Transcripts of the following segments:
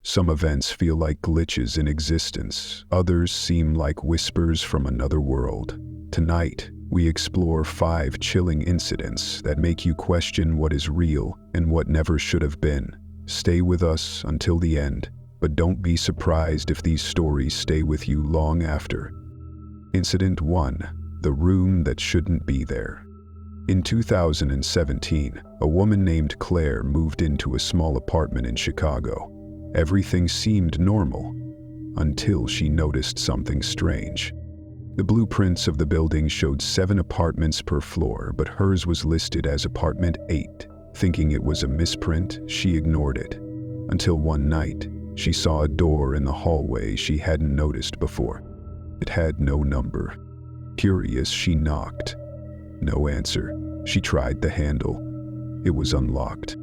Some events feel like glitches in existence, others seem like whispers from another world. Tonight, we explore 5 chilling incidents that make you question what is real and what never should have been. Stay with us until the end, but don't be surprised if these stories stay with you long after. Incident 1. The room that shouldn't be there. In 2017, a woman named Claire moved into a small apartment in Chicago. Everything seemed normal until she noticed something strange. The blueprints of the building showed 7 apartments per floor, but hers was listed as apartment 8. Thinking it was a misprint, she ignored it. Until one night, she saw a door in the hallway she hadn't noticed before. It had no number. Curious, she knocked. No answer. She tried the handle. It was unlocked.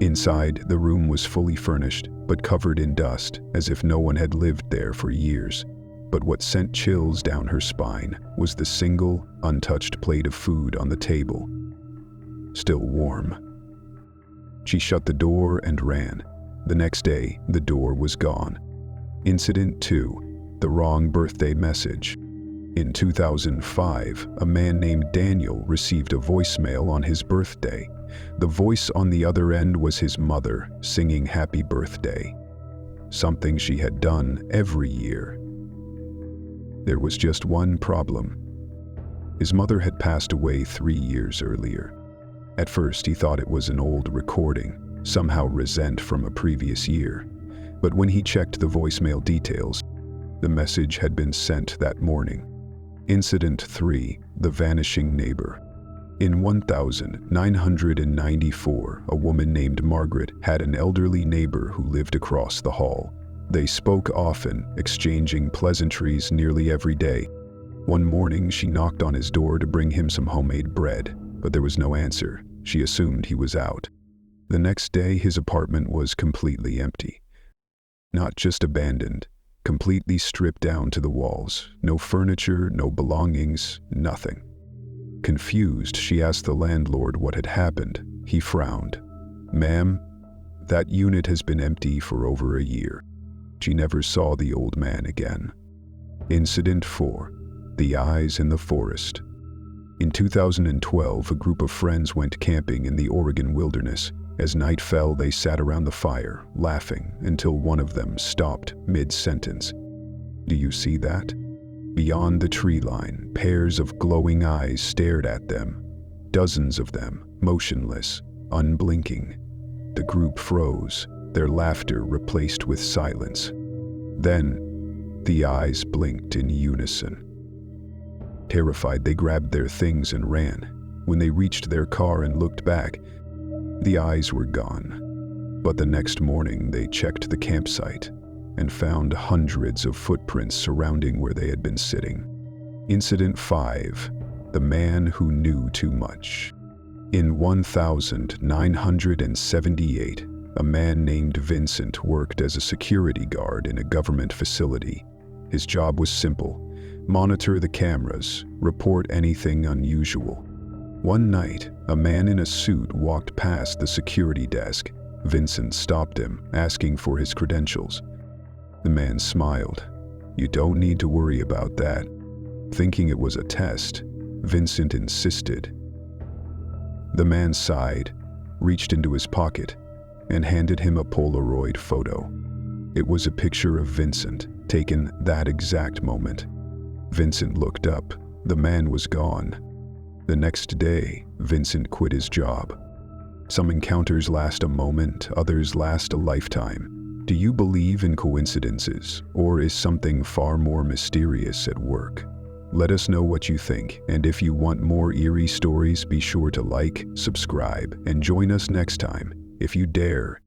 Inside, the room was fully furnished, but covered in dust, as if no one had lived there for years. But what sent chills down her spine was the single, untouched plate of food on the table. Still warm. She shut the door and ran. The next day, the door was gone. Incident 2. The wrong birthday message. In 2005, a man named Daniel received a voicemail on his birthday. The voice on the other end was his mother, singing happy birthday. Something she had done every year. There was just one problem. His mother had passed away 3 years earlier. At first, he thought it was an old recording, somehow resent from a previous year. But when he checked the voicemail details, the message had been sent that morning. Incident 3. The Vanishing Neighbor. In 1994, a woman named Margaret had an elderly neighbor who lived across the hall. They spoke often, exchanging pleasantries nearly every day. One morning, she knocked on his door to bring him some homemade bread, but there was no answer. She assumed he was out. The next day, his apartment was completely empty. Not just abandoned, completely stripped down to the walls. No furniture, no belongings, nothing. Confused, she asked the landlord what had happened. He frowned. "Ma'am, that unit has been empty for over a year." She never saw the old man again. Incident 4. The Eyes in the Forest. In 2012, a group of friends went camping in the Oregon wilderness. As night fell, they sat around the fire, laughing, until one of them stopped mid-sentence. "Do you see that?" Beyond the tree line, pairs of glowing eyes stared at them. Dozens of them, motionless, unblinking. The group froze, their laughter replaced with silence. Then, the eyes blinked in unison. Terrified, they grabbed their things and ran. When they reached their car and looked back, the eyes were gone. But the next morning, they checked the campsite and found hundreds of footprints surrounding where they had been sitting. Incident 5. The Man Who Knew Too Much. In 1978, a man named Vincent worked as a security guard in a government facility. His job was simple: monitor the cameras, report anything unusual. One night, a man in a suit walked past the security desk. Vincent stopped him, asking for his credentials. The man smiled. "You don't need to worry about that." Thinking it was a test, Vincent insisted. The man sighed, reached into his pocket, and handed him a Polaroid photo. It was a picture of Vincent, taken that exact moment. Vincent looked up. The man was gone. The next day, Vincent quit his job. Some encounters last a moment, others last a lifetime. Do you believe in coincidences, or is something far more mysterious at work? Let us know what you think, and if you want more eerie stories, be sure to like, subscribe, and join us next time, if you dare.